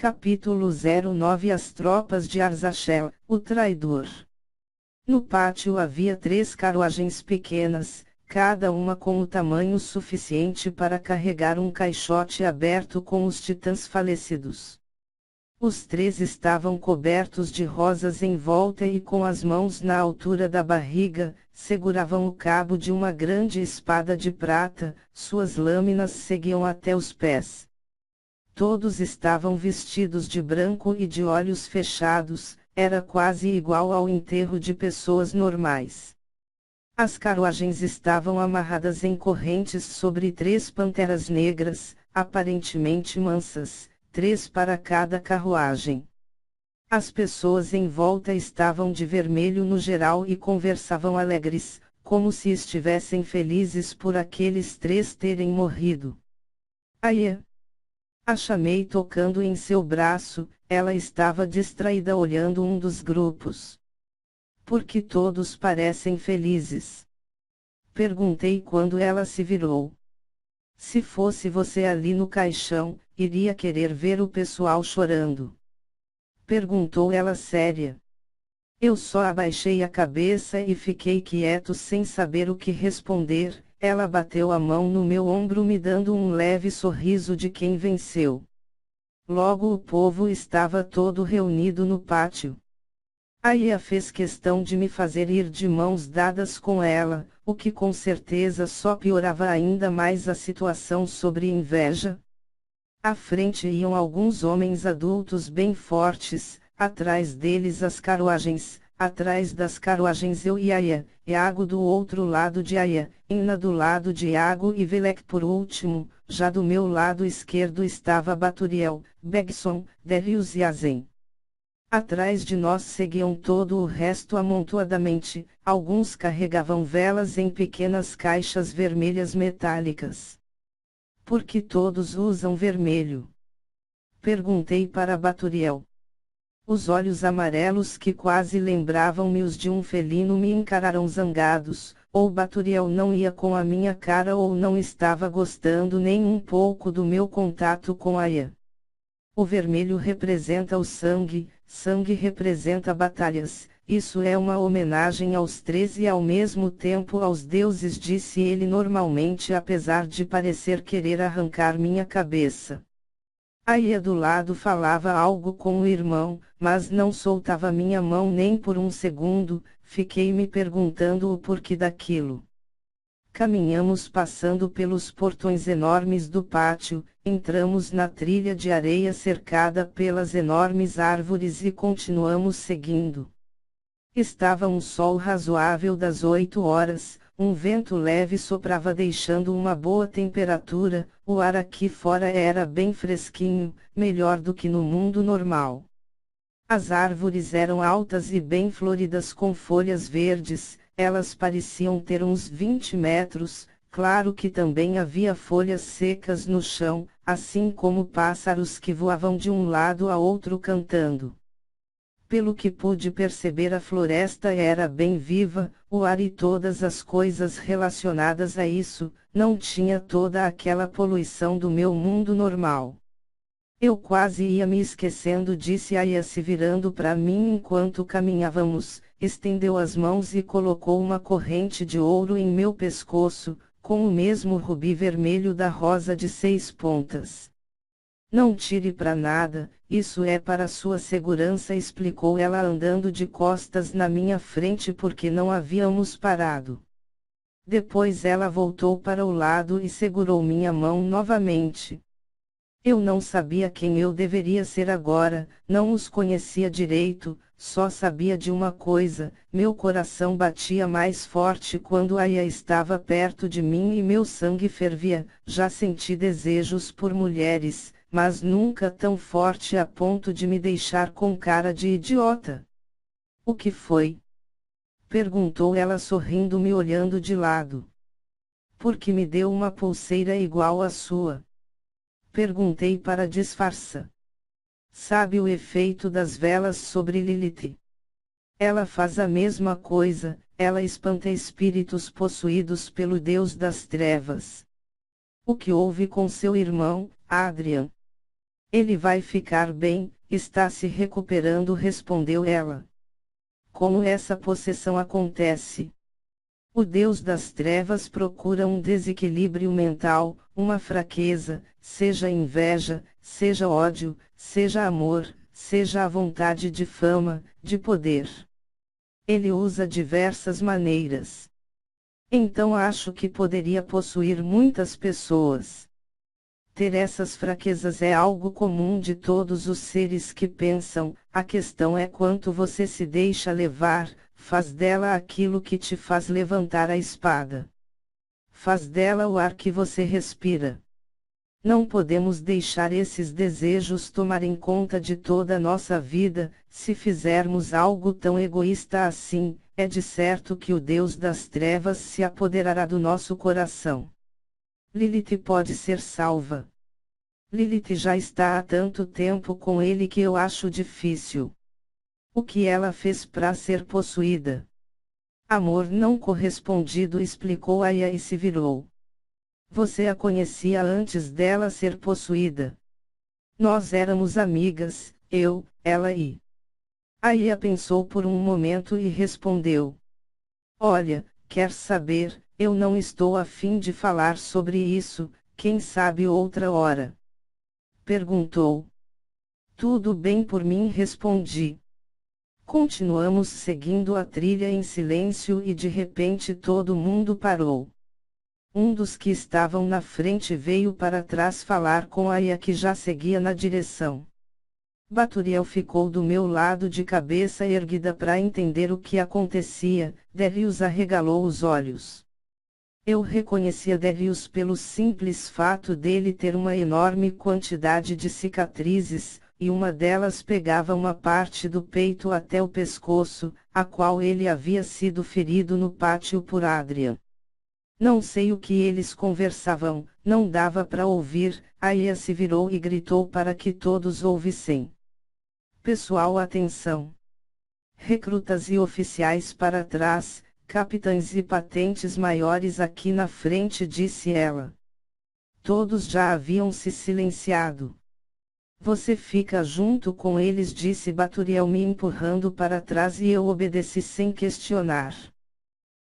Capítulo 09 As tropas de Arzazel, o traidor. No pátio havia 3 carruagens pequenas, cada uma com o tamanho suficiente para carregar um caixote aberto com os titãs falecidos. Os 3 estavam cobertos de rosas em volta e com as mãos na altura da barriga, seguravam o cabo de uma grande espada de prata, suas lâminas seguiam até os pés. Todos estavam vestidos de branco e de olhos fechados, era quase igual ao enterro de pessoas normais. As carruagens estavam amarradas em correntes sobre 3 panteras negras, aparentemente mansas, 3 para cada carruagem. As pessoas em volta estavam de vermelho no geral e conversavam alegres, como se estivessem felizes por aqueles 3 terem morrido. Aie! A chamei tocando em seu braço, ela estava distraída olhando um dos grupos. Por que todos parecem felizes? Perguntei quando ela se virou. Se fosse você ali no caixão, iria querer ver o pessoal chorando. Perguntou ela séria. Eu só abaixei a cabeça e fiquei quieto sem saber o que responder. Ela bateu a mão no meu ombro me dando um leve sorriso de quem venceu. Logo o povo estava todo reunido no pátio. Aia fez questão de me fazer ir de mãos dadas com ela, o que com certeza só piorava ainda mais a situação sobre inveja. À frente iam alguns homens adultos bem fortes, atrás deles as carruagens, atrás das carruagens eu e Aia, Iago do outro lado de Aia, Ina do lado de Iago e Velek por último, já do meu lado esquerdo estava Baturiel, Begson, Darius e Azen. Atrás de nós seguiam todo o resto amontoadamente, alguns carregavam velas em pequenas caixas vermelhas metálicas. Por que todos usam vermelho? Perguntei para Baturiel. Os olhos amarelos que quase lembravam-me os de um felino me encararam zangados, ou Baturiel não ia com a minha cara ou não estava gostando nem um pouco do meu contato com Aia. O vermelho representa o sangue, sangue representa batalhas, isso é uma homenagem aos 13 e ao mesmo tempo aos deuses, disse ele normalmente, apesar de parecer querer arrancar minha cabeça. Aia do lado falava algo com o irmão, mas não soltava minha mão nem por um segundo, fiquei me perguntando o porquê daquilo. Caminhamos passando pelos portões enormes do pátio, entramos na trilha de areia cercada pelas enormes árvores e continuamos seguindo. Estava um sol razoável das 8 horas, um vento leve soprava deixando uma boa temperatura, o ar aqui fora era bem fresquinho, melhor do que no mundo normal. As árvores eram altas e bem floridas com folhas verdes, elas pareciam ter uns 20 metros, claro que também havia folhas secas no chão, assim como pássaros que voavam de um lado a outro cantando. Pelo que pude perceber, a floresta era bem viva, o ar e todas as coisas relacionadas a isso, não tinha toda aquela poluição do meu mundo normal. Eu quase ia me esquecendo, disse Aia se virando para mim enquanto caminhávamos, estendeu as mãos e colocou uma corrente de ouro em meu pescoço, com o mesmo rubi vermelho da rosa de 6 pontas. Não tire para nada, isso é para sua segurança, explicou ela andando de costas na minha frente porque não havíamos parado. Depois ela voltou para o lado e segurou minha mão novamente. Eu não sabia quem eu deveria ser agora, não os conhecia direito, só sabia de uma coisa, meu coração batia mais forte quando Aia estava perto de mim e meu sangue fervia, já senti desejos por mulheres, mas nunca tão forte a ponto de me deixar com cara de idiota. O que foi? Perguntou ela sorrindo me olhando de lado. Porque me deu uma pulseira igual à sua. Perguntei para disfarçar. Sabe o efeito das velas sobre Lilith? Ela faz a mesma coisa, ela espanta espíritos possuídos pelo Deus das Trevas. O que houve com seu irmão, Adrian? Ele vai ficar bem, está se recuperando, respondeu ela. Como essa possessão acontece? O Deus das trevas procura um desequilíbrio mental, uma fraqueza, seja inveja, seja ódio, seja amor, seja a vontade de fama, de poder. Ele usa diversas maneiras. Então acho que poderia possuir muitas pessoas. Ter essas fraquezas é algo comum de todos os seres que pensam, a questão é quanto você se deixa levar, faz dela aquilo que te faz levantar a espada. Faz dela o ar que você respira. Não podemos deixar esses desejos tomarem conta de toda a nossa vida. Se fizermos algo tão egoísta assim, é de certo que o Deus das trevas se apoderará do nosso coração. Lilith pode ser salva. Lilith já está há tanto tempo com ele que eu acho difícil. O que ela fez para ser possuída? Amor não correspondido, explicou Aya e se virou. Você a conhecia antes dela ser possuída? Nós éramos amigas, eu, ela e... Aya pensou por um momento e respondeu. Olha, quer saber, eu não estou a fim de falar sobre isso, quem sabe outra hora. Perguntou. Tudo bem por mim, respondi. Continuamos seguindo a trilha em silêncio e de repente todo mundo parou. Um dos que estavam na frente veio para trás falar com Aya, que já seguia na direção. Baturiel ficou do meu lado de cabeça erguida para entender o que acontecia. Darius arregalou os olhos. Eu reconhecia Darius pelo simples fato dele ter uma enorme quantidade de cicatrizes, e uma delas pegava uma parte do peito até o pescoço, a qual ele havia sido ferido no pátio por Adrian. Não sei o que eles conversavam, não dava para ouvir. Aya se virou e gritou para que todos ouvissem. Pessoal, atenção! Recrutas e oficiais para trás, capitães e patentes maiores aqui na frente, disse ela. Todos já haviam se silenciado. Você fica junto com eles, disse Baturiel me empurrando para trás, e eu obedeci sem questionar.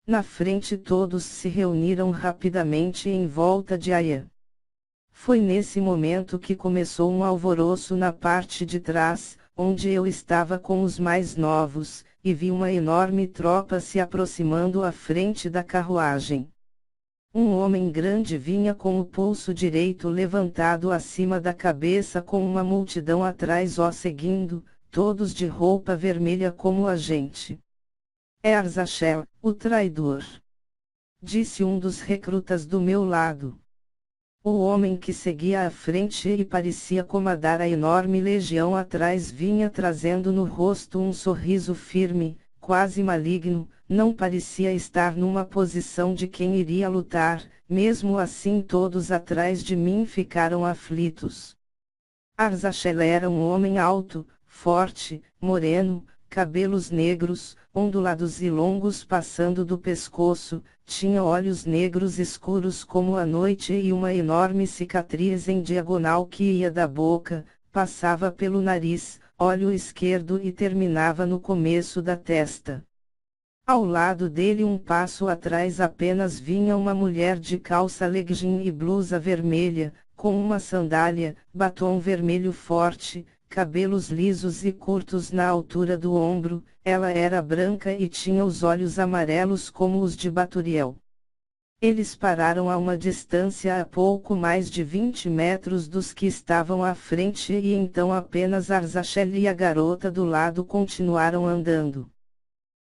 Na frente todos se reuniram rapidamente em volta de Aya. Foi nesse momento que começou um alvoroço na parte de trás, onde eu estava com os mais novos, e vi uma enorme tropa se aproximando à frente da carruagem. Um homem grande vinha com o pulso direito levantado acima da cabeça, com uma multidão atrás o seguindo, todos de roupa vermelha como a gente. É Arzachel, o traidor, disse um dos recrutas do meu lado. O homem que seguia à frente e parecia comandar a enorme legião atrás vinha trazendo no rosto um sorriso firme, quase maligno, não parecia estar numa posição de quem iria lutar. Mesmo assim todos atrás de mim ficaram aflitos. Arzachel era um homem alto, forte, moreno, cabelos negros, ondulados e longos passando do pescoço, tinha olhos negros escuros como a noite e uma enorme cicatriz em diagonal que ia da boca, passava pelo nariz, olho esquerdo e terminava no começo da testa. Ao lado dele, um passo atrás apenas, vinha uma mulher de calça legging e blusa vermelha, com uma sandália, batom vermelho forte, cabelos lisos e curtos na altura do ombro. Ela era branca e tinha os olhos amarelos como os de Baturiel. Eles pararam a uma distância a pouco mais de 20 metros dos que estavam à frente, e então apenas Arzachel e a garota do lado continuaram andando.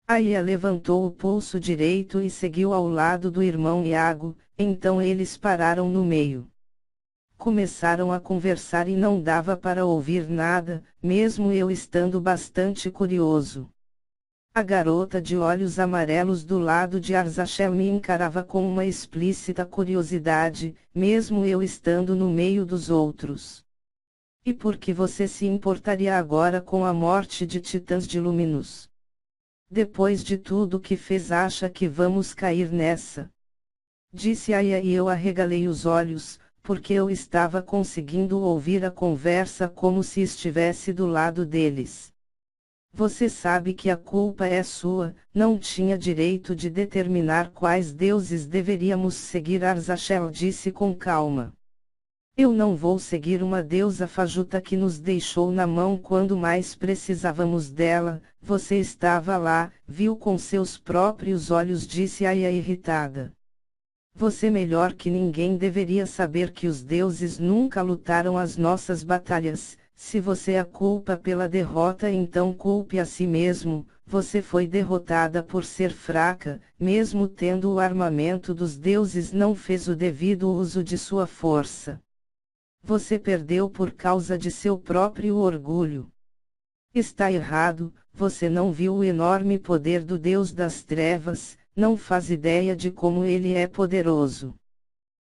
Aya levantou o pulso direito e seguiu ao lado do irmão Iago, então eles pararam no meio. Começaram a conversar e não dava para ouvir nada, mesmo eu estando bastante curioso. A garota de olhos amarelos do lado de Arzachel me encarava com uma explícita curiosidade, mesmo eu estando no meio dos outros. E por que você se importaria agora com a morte de titãs de Luminous? Depois de tudo que fez, acha que vamos cair nessa? Disse Aya, e eu arregalei os olhos, porque eu estava conseguindo ouvir a conversa como se estivesse do lado deles. Você sabe que a culpa é sua, não tinha direito de determinar quais deuses deveríamos seguir. Arzazel disse com calma. Eu não vou seguir uma deusa fajuta que nos deixou na mão quando mais precisávamos dela. Você estava lá, viu com seus próprios olhos, disse Aya irritada. Você melhor que ninguém deveria saber que os deuses nunca lutaram as nossas batalhas. Se você a culpa pela derrota, então culpe a si mesmo. Você foi derrotada por ser fraca, mesmo tendo o armamento dos deuses, não fez o devido uso de sua força. Você perdeu por causa de seu próprio orgulho. Está errado, você não viu o enorme poder do Deus das Trevas, não faz ideia de como ele é poderoso.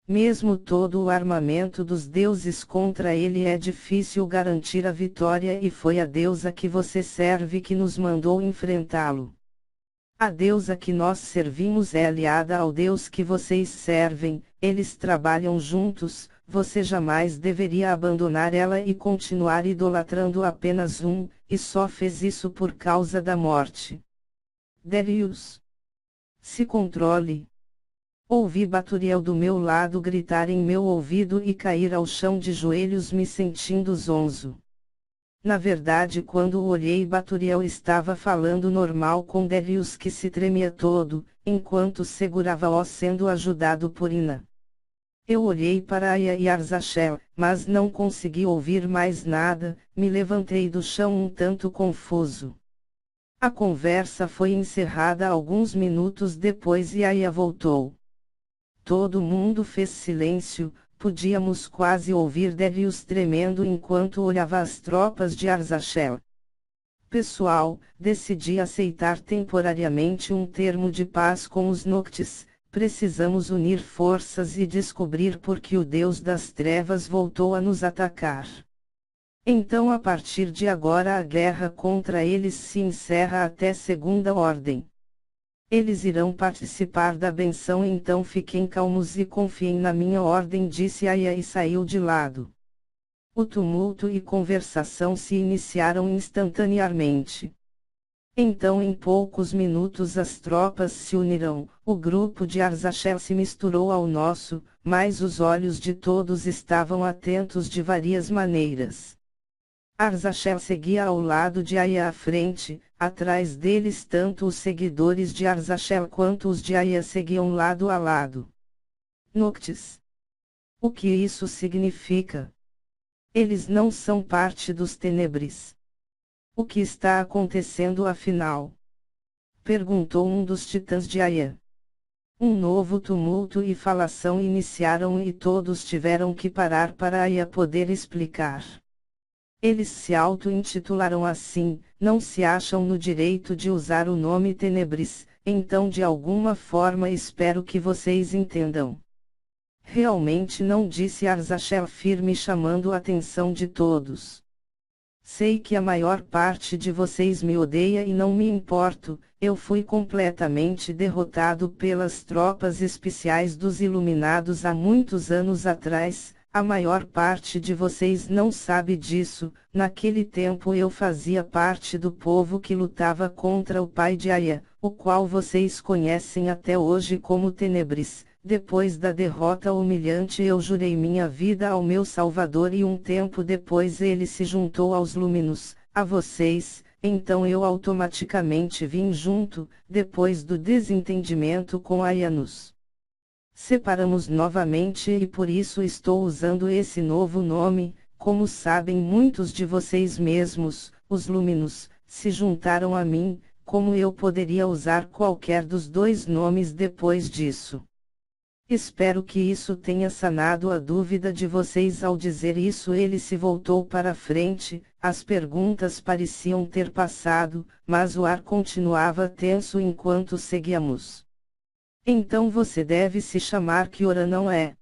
Mesmo todo o armamento dos deuses contra ele é difícil garantir a vitória, e foi a deusa que você serve que nos mandou enfrentá-lo. A deusa que nós servimos é aliada ao Deus que vocês servem, eles trabalham juntos. Você jamais deveria abandonar ela e continuar idolatrando apenas um, e só fez isso por causa da morte. Darius. Se controle. Ouvi Baturiel do meu lado gritar em meu ouvido e cair ao chão de joelhos, me sentindo zonzo. Na verdade, quando olhei, Baturiel estava falando normal com Darius, que se tremia todo, enquanto segurava-o sendo ajudado por Ina. Eu olhei para Aya e Arzazel, mas não consegui ouvir mais nada. Me levantei do chão um tanto confuso. A conversa foi encerrada alguns minutos depois e Aya voltou. Todo mundo fez silêncio, podíamos quase ouvir Darius tremendo enquanto olhava as tropas de Arzazel. Pessoal, decidi aceitar temporariamente um termo de paz com os Noctis. Precisamos unir forças e descobrir por que o Deus das Trevas voltou a nos atacar. Então, a partir de agora, a guerra contra eles se encerra até segunda ordem. Eles irão participar da benção, então fiquem calmos e confiem na minha ordem, disse Aya e saiu de lado. O tumulto e conversação se iniciaram instantaneamente. Então, em poucos minutos as tropas se uniram, o grupo de Arzazel se misturou ao nosso, mas os olhos de todos estavam atentos de várias maneiras. Arzazel seguia ao lado de Aya à frente, atrás deles tanto os seguidores de Arzazel quanto os de Aya seguiam lado a lado. Noctis. O que isso significa? Eles não são parte dos Tenebris. O que está acontecendo afinal? Perguntou um dos titãs de Aya. Um novo tumulto e falação iniciaram e todos tiveram que parar para Aya poder explicar. Eles se auto-intitularam assim, não se acham no direito de usar o nome Tenebris, então de alguma forma espero que vocês entendam. Realmente não, disse Arzazel firme, chamando a atenção de todos. Sei que a maior parte de vocês me odeia e não me importo, eu fui completamente derrotado pelas tropas especiais dos Iluminados há muitos anos atrás. A maior parte de vocês não sabe disso. Naquele tempo eu fazia parte do povo que lutava contra o pai de Aya, o qual vocês conhecem até hoje como Tenebris. Depois da derrota humilhante eu jurei minha vida ao meu Salvador e um tempo depois ele se juntou aos Luminos, a vocês, então eu automaticamente vim junto. Depois do desentendimento com Aya nos separamos novamente e por isso estou usando esse novo nome. Como sabem muitos de vocês mesmos, os Luminos se juntaram a mim. Como eu poderia usar qualquer dos dois nomes depois disso? Espero que isso tenha sanado a dúvida de vocês. Ao dizer isso ele se voltou para frente, as perguntas pareciam ter passado, mas o ar continuava tenso enquanto seguíamos. Então você deve se chamar Kiora, não é?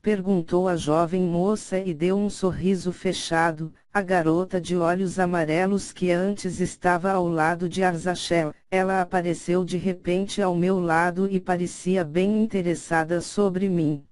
Perguntou a jovem moça e deu um sorriso fechado. A garota de olhos amarelos que antes estava ao lado de Arzazel, ela apareceu de repente ao meu lado e parecia bem interessada sobre mim.